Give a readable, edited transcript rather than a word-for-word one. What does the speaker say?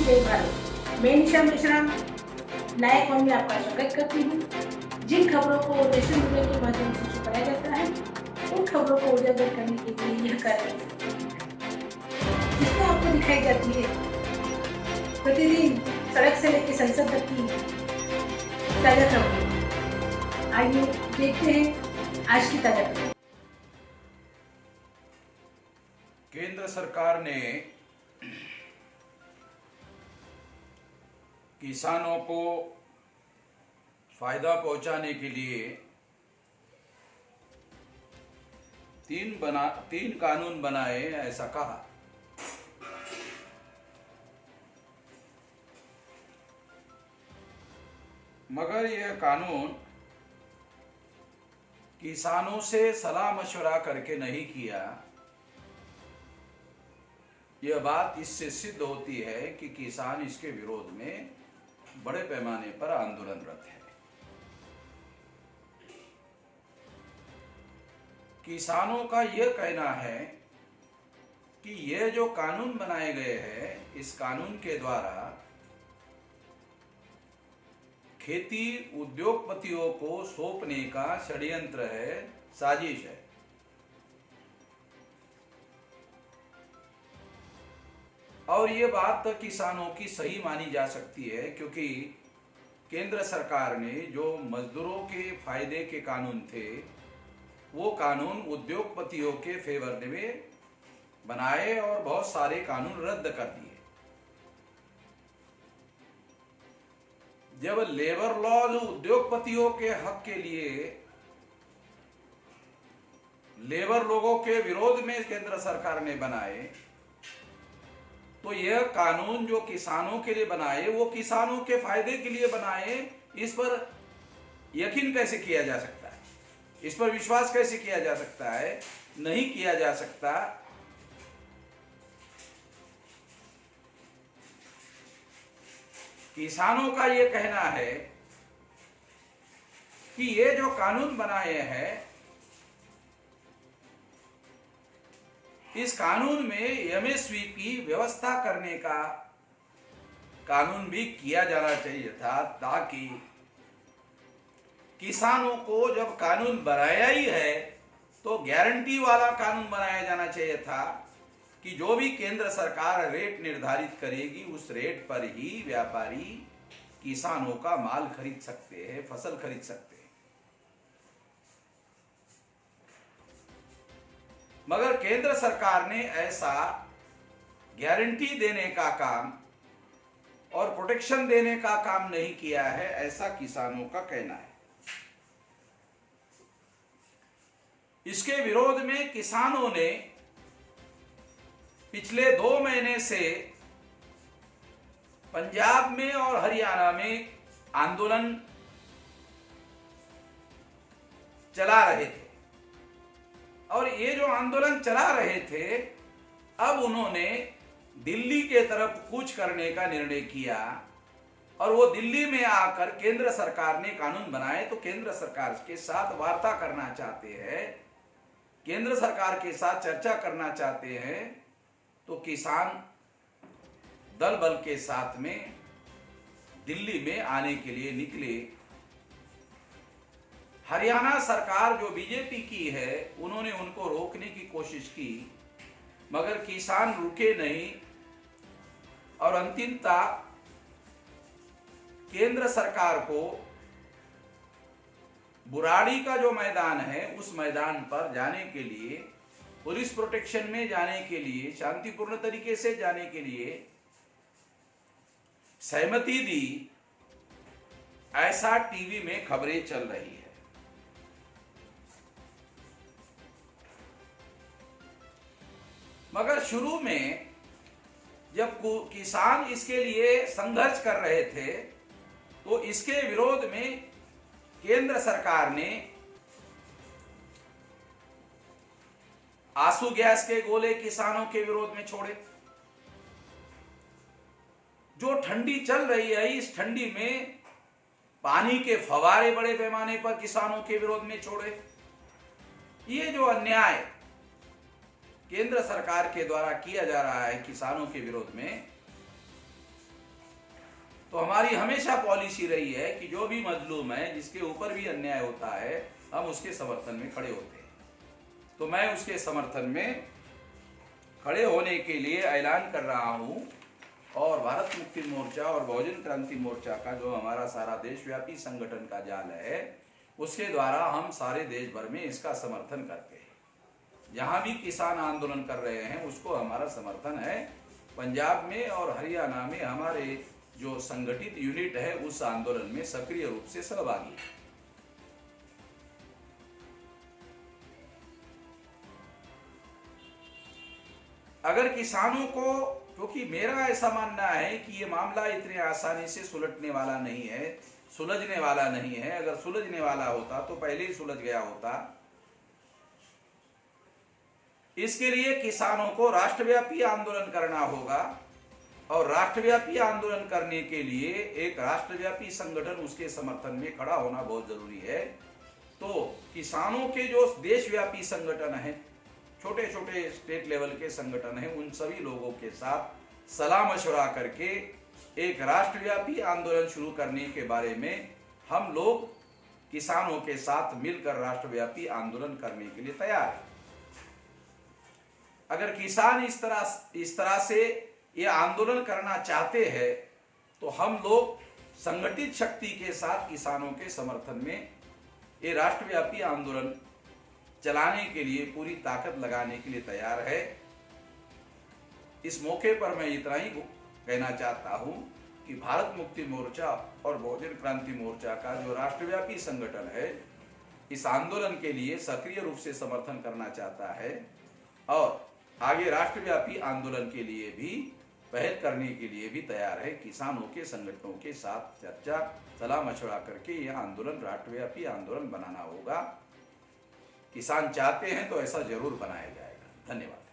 जय भारत। मैं निशा मिश्रा लायक वन में आपका स्वागत करती हूँ। जिन खबरों को नेशनल मीडिया के माध्यम से छुपाया जाता है, उन खबरों को उजागर करने के लिए यह कार्यक्रम जिसमें आपको दिखाई जाती है प्रतिदिन सड़क से लेकर संसद तक की ताजा खबरें। आइए देखते हैं आज की ताजा खबर। केंद्र सरकार ने किसानों को फायदा पहुंचाने के लिए तीन कानून बनाए, ऐसा कहा। मगर यह कानून किसानों से सलाह मशवरा करके नहीं किया। यह बात इससे सिद्ध होती है कि किसान इसके विरोध में बड़े पैमाने पर आंदोलनरत है। किसानों का यह कहना है कि यह जो कानून बनाए गए हैं, इस कानून के द्वारा खेती उद्योगपतियों को सौंपने का षड्यंत्र है, साजिश है। और ये बात तो किसानों की सही मानी जा सकती है, क्योंकि केंद्र सरकार ने जो मजदूरों के फायदे के कानून थे, वो कानून उद्योगपतियों के फेवर में बनाए और बहुत सारे कानून रद्द कर दिए। जब लेबर लॉज उद्योगपतियों के हक के लिए लेबर लोगों के विरोध में केंद्र सरकार ने बनाए, तो यह कानून जो किसानों के लिए बनाए, वो किसानों के फायदे के लिए बनाए। इस पर यकीन कैसे किया जा सकता है? इस पर विश्वास कैसे किया जा सकता है? नहीं किया जा सकता। किसानों का यह कहना है कि ये जो कानून बनाए हैं, इस कानून में एमएसपी की व्यवस्था करने का कानून भी किया जाना चाहिए था, ताकि किसानों को जब कानून बनाया ही है तो गारंटी वाला कानून बनाया जाना चाहिए था कि जो भी केंद्र सरकार रेट निर्धारित करेगी, उस रेट पर ही व्यापारी किसानों का माल खरीद सकते हैं, फसल खरीद सकते हैं। मगर केंद्र सरकार ने ऐसा गारंटी देने का काम और प्रोटेक्शन देने का काम नहीं किया है, ऐसा किसानों का कहना है। इसके विरोध में किसानों ने पिछले 2 महीने से पंजाब में और हरियाणा में आंदोलन चला रहे थे, और ये जो आंदोलन चला रहे थे, अब उन्होंने दिल्ली के तरफ कूच करने का निर्णय किया। और वो दिल्ली में आकर केंद्र सरकार ने कानून बनाए तो केंद्र सरकार के साथ वार्ता करना चाहते हैं, केंद्र सरकार के साथ चर्चा करना चाहते हैं। तो किसान दल बल के साथ में दिल्ली में आने के लिए निकले। हरियाणा सरकार जो बीजेपी की है, उन्होंने उनको रोकने की कोशिश की, मगर किसान रुके नहीं। और अंतिमता केंद्र सरकार को बुराड़ी का जो मैदान है, उस मैदान पर जाने के लिए, पुलिस प्रोटेक्शन में जाने के लिए, शांतिपूर्ण तरीके से जाने के लिए सहमति दी, ऐसा टीवी में खबरें चल रही है। मगर शुरू में जब किसान इसके लिए संघर्ष कर रहे थे, तो इसके विरोध में केंद्र सरकार ने आंसू गैस के गोले किसानों के विरोध में छोड़े। जो ठंडी चल रही है, इस ठंडी में पानी के फवारे बड़े पैमाने पर किसानों के विरोध में छोड़े। ये जो अन्याय केंद्र सरकार के द्वारा किया जा रहा है किसानों के विरोध में, तो हमारी हमेशा पॉलिसी रही है कि जो भी मजलूम है, जिसके ऊपर भी अन्याय होता है, हम उसके समर्थन में खड़े होते हैं। तो मैं उसके समर्थन में खड़े होने के लिए ऐलान कर रहा हूं, और भारत मुक्ति मोर्चा और बहुजन क्रांति मोर्चा का जो हमारा सारा देशव्यापी संगठन का जाल है, उसके द्वारा हम सारे देश भर में इसका समर्थन करते हैं। जहां भी किसान आंदोलन कर रहे हैं उसको हमारा समर्थन है। पंजाब में और हरियाणा में हमारे जो संगठित यूनिट है उस आंदोलन में सक्रिय रूप से सहभागी है। अगर किसानों को, क्योंकि मेरा ऐसा मानना है कि ये मामला इतने आसानी से सुलझने वाला नहीं है। अगर सुलझने वाला होता तो पहले ही सुलझ गया होता। इसके लिए किसानों को राष्ट्रव्यापी आंदोलन करना होगा, और राष्ट्रव्यापी आंदोलन करने के लिए एक राष्ट्रव्यापी संगठन उसके समर्थन में खड़ा होना बहुत जरूरी है। तो किसानों के जो देशव्यापी संगठन है, छोटे छोटे स्टेट लेवल के संगठन हैं, उन सभी लोगों के साथ सलाह मशवरा करके एक राष्ट्रव्यापी आंदोलन शुरू करने के बारे में हम लोग किसानों के साथ मिलकर राष्ट्रव्यापी आंदोलन करने के लिए तैयार हैं। अगर किसान इस तरह से ये आंदोलन करना चाहते हैं तो हम लोग संगठित शक्ति के साथ किसानों के समर्थन में ये राष्ट्रव्यापी आंदोलन चलाने के लिए पूरी ताकत लगाने के लिए तैयार है। इस मौके पर मैं इतना ही कहना चाहता हूं कि भारत मुक्ति मोर्चा और बहुजन क्रांति मोर्चा का जो राष्ट्रव्यापी संगठन है, इस आंदोलन के लिए सक्रिय रूप से समर्थन करना चाहता है, और आगे राष्ट्रव्यापी आंदोलन के लिए भी पहल करने के लिए भी तैयार है। किसानों के संगठनों के साथ चर्चा, सलाह मशवरा करके यह आंदोलन राष्ट्रव्यापी आंदोलन बनाना होगा। किसान चाहते हैं तो ऐसा जरूर बनाया जाएगा। धन्यवाद।